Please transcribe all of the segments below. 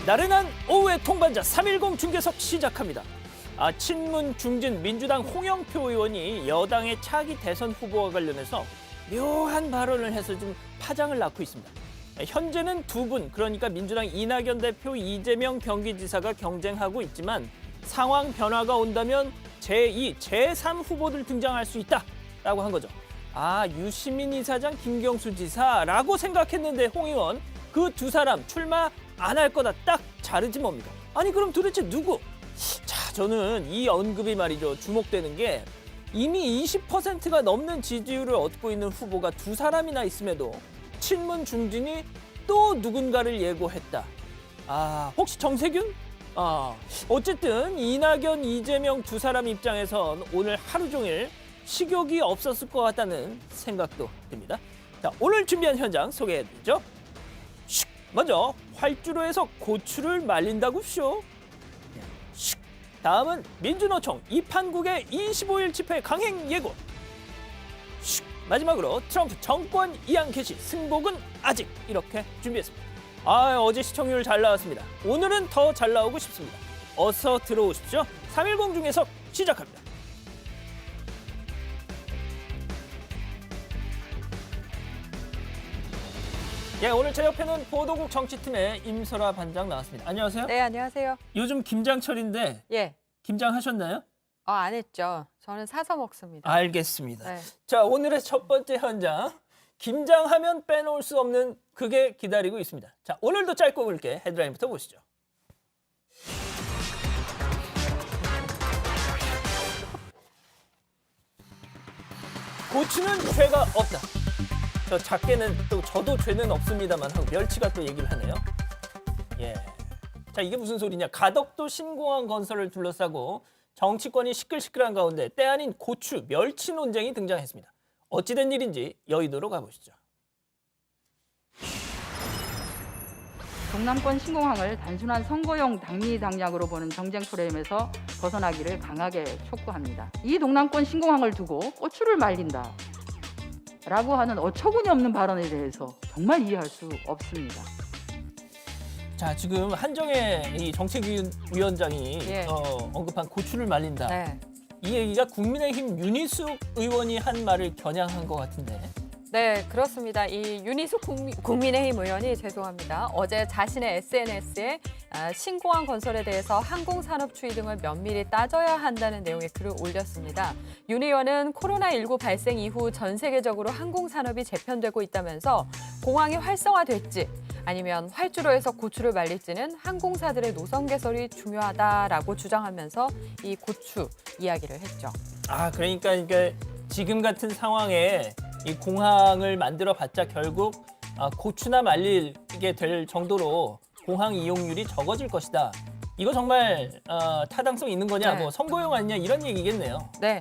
나른한 오후의 통반자 3.10 중계석 시작합니다. 친문 중진 민주당 홍영표 의원이 여당의 차기 대선 후보와 관련해서 묘한 발언을 해서 좀 파장을 낳고 있습니다. 현재는 두 분, 그러니까 민주당 이낙연 대표, 이재명 경기지사가 경쟁하고 있지만 상황 변화가 온다면 제2, 제3 후보들 등장할 수 있다라고 한 거죠. 유시민 이사장, 김경수 지사라고 생각했는데 홍 의원, 그 두 사람 출마 안 할 거다 딱 자르지 뭡니까? 아니 그럼 도대체 누구? 자, 저는 이 언급이 말이죠. 주목되는 게 이미 20%가 넘는 지지율을 얻고 있는 후보가 두 사람이나 있음에도 친문 중진이 또 누군가를 예고했다. 혹시 정세균? 어쨌든 이낙연, 이재명 두 사람 입장에선 오늘 하루 종일 식욕이 없었을 것 같다는 생각도 듭니다. 자, 오늘 준비한 현장 소개해드리죠. 먼저 활주로에서 고추를 말린다고 쇼. 다음은 민주노총 이판국의 25일 집회 강행 예고. 마지막으로 트럼프 정권 이양 개시 승복은 아직, 이렇게 준비했습니다. 어제 시청률 잘 나왔습니다. 오늘은 더 잘 나오고 싶습니다. 어서 들어오십시오. 3.10 중에서 시작합니다. 오늘 제 옆에는 보도국 정치팀의 임설아 반장 나왔습니다. 안녕하세요. 네, 안녕하세요. 요즘 김장철인데 예. 김장하셨나요? 안 했죠. 저는 사서 먹습니다. 알겠습니다. 네. 자, 오늘의 첫 번째 현장. 김장하면 빼놓을 수 없는 그게 기다리고 있습니다. 자, 오늘도 짧고 굵게 헤드라인부터 보시죠. 고추는 죄가 없다. 저 작게는 또 저도 죄는 없습니다만 하고 멸치가 또 얘기를 하네요. 자, 이게 무슨 소리냐. 가덕도 신공항 건설을 둘러싸고 정치권이 시끌시끌한 가운데 때 아닌 고추, 멸치 논쟁이 등장했습니다. 어찌된 일인지 여의도로 가보시죠. 동남권 신공항을 단순한 선거용 당리 당략으로 보는 정쟁 프레임에서 벗어나기를 강하게 촉구합니다. 이 동남권 신공항을 두고 고추를 말린다 라고 하는 어처구니 없는 발언에 대해서 정말 이해할 수 없습니다. 자, 지금 한정혜 이 정책위원장이 예. 언급한 고추를 말린다. 네. 이 얘기가 국민의힘 윤희숙 의원이 한 말을 겨냥한 것 같은데. 네, 그렇습니다. 이 윤희숙 국민의힘 의원이 죄송합니다. 어제 자신의 SNS에 신공항 건설에 대해서 항공산업 추이 등을 면밀히 따져야 한다는 내용의 글을 올렸습니다. 윤 의원은 코로나19 발생 이후 전 세계적으로 항공산업이 재편되고 있다면서 공항이 활성화됐지 아니면 활주로에서 고추를 말릴지는 항공사들의 노선 개설이 중요하다라고 주장하면서 이 고추 이야기를 했죠. 그러니까 이게 지금 같은 상황에 이 공항을 만들어봤자 결국 고추나 말리게 될 정도로 공항 이용률이 적어질 것이다. 이거 정말 타당성 있는 거냐, 네. 뭐 선거용 아니냐 이런 얘기겠네요. 네,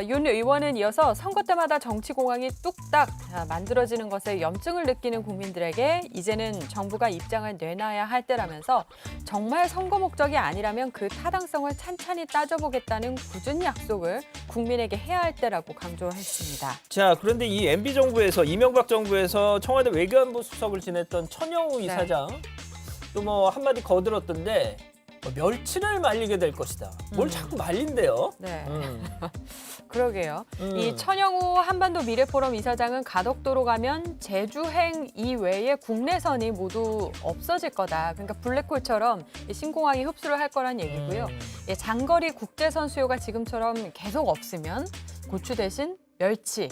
윤 의원은 이어서 선거 때마다 정치 공항이 뚝딱 만들어지는 것에 염증을 느끼는 국민들에게 이제는 정부가 입장을 내놔야 할 때라면서 정말 선거 목적이 아니라면 그 타당성을 찬찬히 따져보겠다는 굳은 약속을 국민에게 해야 할 때라고 강조했습니다. 자, 그런데 이 MB 정부에서 이명박 정부에서 청와대 외교안보 수석을 지냈던 천영우 이사장 또 뭐 한마디 거들었던데 멸치를 말리게 될 것이다. 뭘 자꾸 말린대요. 네. 그러게요. 이 천영우 한반도 미래포럼 이사장은 가덕도로 가면 제주행 이외에 국내선이 모두 없어질 거다. 그러니까 블랙홀처럼 신공항이 흡수를 할 거란 얘기고요. 장거리 국제선 수요가 지금처럼 계속 없으면 고추 대신 멸치,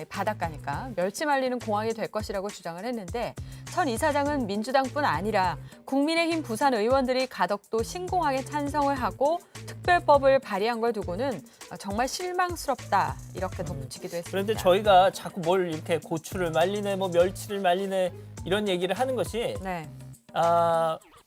바닷가니까 멸치 말리는 공항이 될 것이라고 주장을 했는데 천 이사장은 민주당뿐 아니라 국민의힘 부산 의원들이 가덕도 신공항에 찬성을 하고 특별법을 발의한 걸 두고는 정말 실망스럽다 이렇게 덧붙이기도 했습니다. 그런데 저희가 자꾸 뭘 이렇게 고추를 말리네, 뭐 멸치를 말리네 이런 얘기를 하는 것이 네.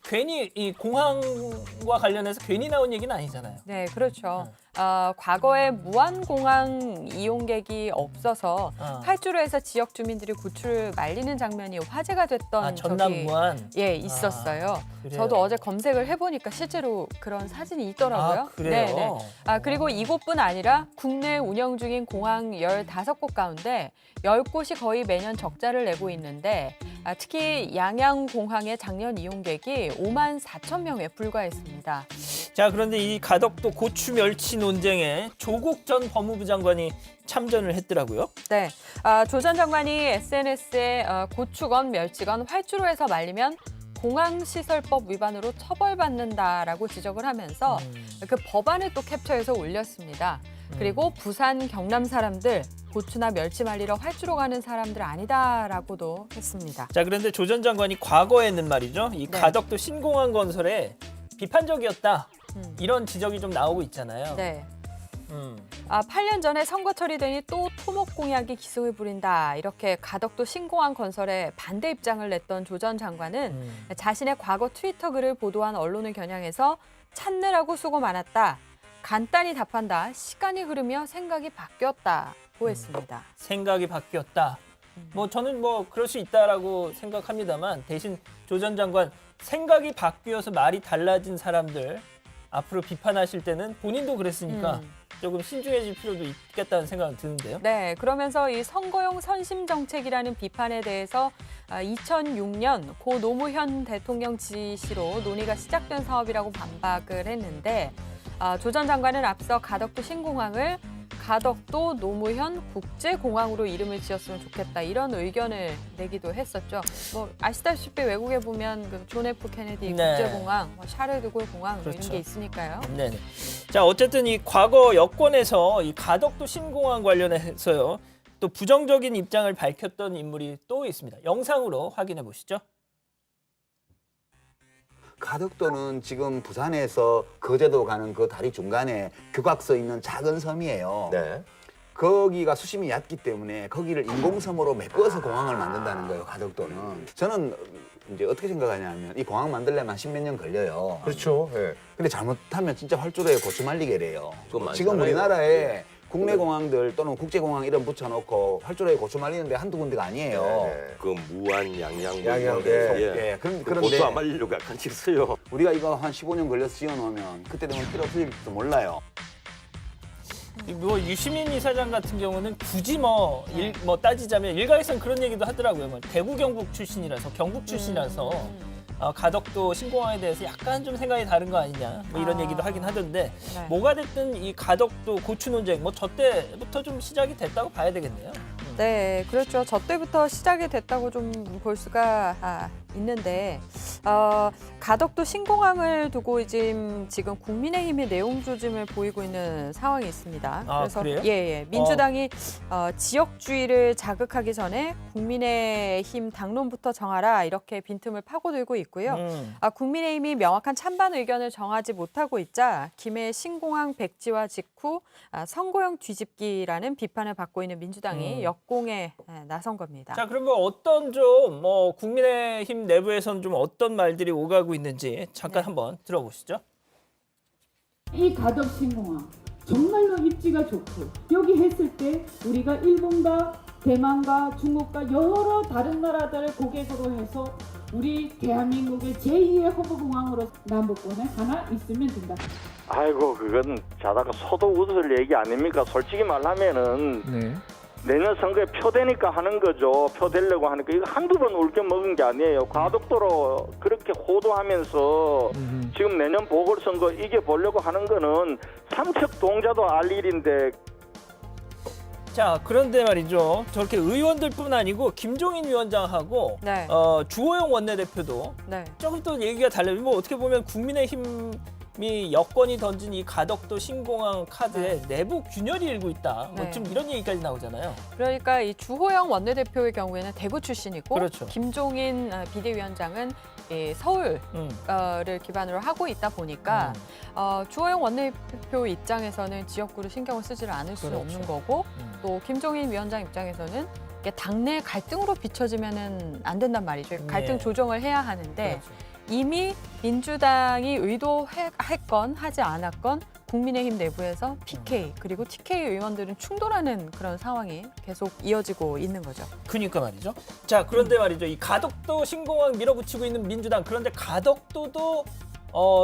괜히 이 공항과 관련해서 괜히 나온 얘기는 아니잖아요. 네, 그렇죠. 과거에 무안공항 이용객이 없어서 활주로에서 지역 주민들이 고추를 말리는 장면이 화제가 됐던 전남 적이 무안. 있었어요. 그래요? 저도 어제 검색을 해보니까 실제로 그런 사진이 있더라고요. 그래요? 그리고 이곳뿐 아니라 국내 운영 중인 공항 15곳 가운데 10곳이 거의 매년 적자를 내고 있는데 특히 양양공항의 작년 이용객이 5만 4천 명에 불과했습니다. 자, 그런데 이 가덕도 고추 멸치 논쟁에 조국 전 법무부 장관이 참전을 했더라고요. 네, 조 전 장관이 SNS에 고추건 멸치건 활주로에서 말리면 공항시설법 위반으로 처벌받는다라고 지적을 하면서 그 법안을 또 캡처해서 올렸습니다. 그리고 부산, 경남 사람들 고추나 멸치 말리러 활주로 가는 사람들 아니다라고도 했습니다. 자, 그런데 조 전 장관이 과거에는 말이죠. 이 네. 가덕도 신공항 건설에 비판적이었다. 이런 지적이 좀 나오고 있잖아요. 네. 8년 8년 전에 선거 처리되니 또 토목 공약이 기승을 부린다. 이렇게 가덕도 신공항 건설에 반대 입장을 냈던 조 전 장관은 자신의 과거 트위터 글을 보도한 언론을 겨냥해서 찾느라고 수고 많았다. 간단히 답한다. 시간이 흐르며 생각이 바뀌었다고 했습니다. 생각이 바뀌었다. 저는 그럴 수 있다라고 생각합니다만 대신 조 전 장관 생각이 바뀌어서 말이 달라진 사람들 앞으로 비판하실 때는 본인도 그랬으니까 조금 신중해질 필요도 있겠다는 생각은 드는데요. 네, 그러면서 이 선거용 선심 정책이라는 비판에 대해서 2006년 고 노무현 대통령 지시로 논의가 시작된 사업이라고 반박을 했는데 조 전 장관은 앞서 가덕도 신공항을 가덕도 노무현 국제공항으로 이름을 지었으면 좋겠다 이런 의견을 내기도 했었죠. 아시다시피 외국에 보면 그 존 F 케네디 네. 국제공항, 샤르드골 공항 그렇죠. 이런 게 있으니까요. 네. 자, 어쨌든 이 과거 여권에서 이 가덕도 신공항 관련해서요. 또 부정적인 입장을 밝혔던 인물이 또 있습니다. 영상으로 확인해 보시죠. 가덕도는 지금 부산에서 거제도 가는 그 다리 중간에 교각서 있는 작은 섬이에요. 네. 거기가 수심이 얕기 때문에 거기를 인공섬으로 메꿔서 공항을 만든다는 거예요, 가덕도는. 저는 이제 어떻게 생각하냐면 이 공항 만들려면 한 10몇 년 걸려요. 그렇죠. 예. 근데 잘못하면 진짜 활주로에 고추 말리게래요. 그건 지금 많잖아요. 우리나라에 국내 공항들 또는 국제공항 이름 붙여놓고 활주로에 고추 말리는데 한두 군데가 아니에요. 네. 그 무안 양양 양양, 예, 그런데 그런데 안 말리려고 약간 찍어요. 우리가 이거 한 15년 걸려서 지어놓으면 그때 되면 필요 없을지도 몰라요. 유시민 이사장 같은 경우는 굳이 따지자면 일각에서는 그런 얘기도 하더라고요. 대구 경북 출신이라서 경북 출신이라서 가덕도 신공항에 대해서 약간 좀 생각이 다른 거 아니냐 이런 얘기도 하긴 하던데 네. 뭐가 됐든 이 가덕도 고추 논쟁 저 때부터 좀 시작이 됐다고 봐야 되겠네요. 네, 그렇죠. 저 때부터 시작이 됐다고 좀 볼 수가 있는데 가덕도 신공항을 두고 지금 국민의힘이 내용 조짐을 보이고 있는 상황이 있습니다. 그래서 그래요? 예, 민주당이 지역주의를 자극하기 전에 국민의힘 당론부터 정하라 이렇게 빈틈을 파고들고 있고요. 국민의힘이 명확한 찬반 의견을 정하지 못하고 있자 김해 신공항 백지화 직후 선거용 뒤집기라는 비판을 받고 있는 민주당이 역공에 나선 겁니다. 자, 그럼 어떤 국민의힘 내부에서는 좀 어떤 말들이 오가고 있는지 잠깐 한번 들어보시죠. 이 가덕 신공항 정말로 입지가 좋고 여기 했을 때 우리가 일본과 대만과 중국과 여러 다른 나라들을 고객으로 해서 우리 대한민국의 제2의 허브공항으로 남북권에 하나 있으면 된다. 아이고 그건 자다가 소도 웃을 얘기 아닙니까? 솔직히 말하면은 내년 선거에 표되니까 하는 거죠. 표되려고 하니까 이거 한두 번 울겨 먹은 게 아니에요. 가덕도로 그렇게 호도하면서 지금 내년 보궐선거 이겨보려고 하는 거는 삼척 동자도 알 일인데. 자, 그런데 말이죠. 저렇게 의원들뿐 아니고 김종인 위원장하고 네. 주호영 원내대표도 네. 조금 또 얘기가 달라요. 어떻게 보면 국민의힘이 여권이 던진 이 가덕도 신공항 카드에 내부 균열이 일고 있다. 네. 좀 이런 얘기까지 나오잖아요. 그러니까 이 주호영 원내대표의 경우에는 대구 출신이고 그렇죠. 김종인 비대위원장은 서울을 기반으로 하고 있다 보니까 주호영 원내대표 입장에서는 지역구를 신경을 쓰지를 않을 수는 그렇죠. 없는 거고 또 김종인 위원장 입장에서는 이게 당내 갈등으로 비춰지면은 안 된단 말이죠. 갈등 네. 조정을 해야 하는데 그렇죠. 이미 민주당이 의도했건 하지 않았건 국민의힘 내부에서 PK 그리고 TK 의원들은 충돌하는 그런 상황이 계속 이어지고 있는 거죠. 그러니까 말이죠. 자, 그런데 말이죠. 이 가덕도 신공항 밀어붙이고 있는 민주당. 그런데 가덕도도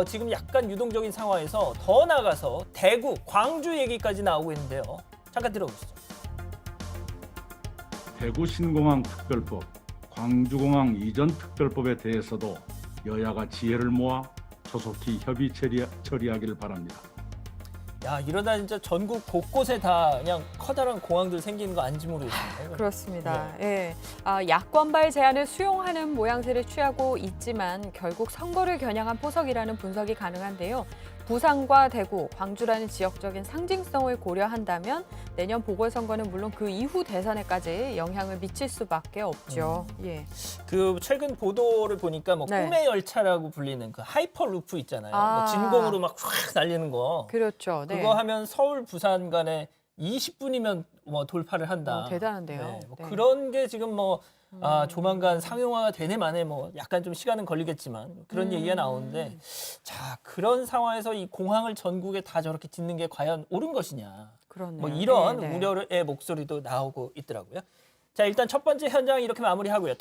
지금 약간 유동적인 상황에서 더 나가서 대구, 광주 얘기까지 나오고 있는데요. 잠깐 들어보시죠. 대구 신공항 특별법, 광주공항 이전 특별법에 대해서도 여야가 지혜를 모아 조속히 협의 처리하기를 바랍니다. 야, 이러다 진짜 전국 곳곳에 다 그냥 커다란 공항들 생기는 거 아닌지 모르겠습니다. 그렇습니다. 예. 야권발 제안을 수용하는 모양새를 취하고 있지만 결국 선거를 겨냥한 포석이라는 분석이 가능한데요. 부산과 대구, 광주라는 지역적인 상징성을 고려한다면 내년 보궐선거는 물론 그 이후 대선에까지 영향을 미칠 수밖에 없죠. 예. 그 최근 보도를 보니까 뭐 네. 꿈의 열차라고 불리는 그 하이퍼루프 있잖아요. 아. 뭐 진공으로 막 확 날리는 거. 그렇죠. 네. 그거 하면 서울 부산 간에 20분이면 뭐 돌파를 한다. 대단한데요. 네, 뭐 네. 그런 게 지금 뭐 조만간 상용화가 되네 마네 뭐 약간 좀 시간은 걸리겠지만 그런 얘기가 나오는데 자, 그런 상황에서 이 공항을 전국에 다 저렇게 짓는 게 과연 옳은 것이냐. 그렇네요. 뭐 이런 네, 네. 우려의 목소리도 나오고 있더라고요. 자, 일단 첫 번째 현장 이렇게 마무리하고요.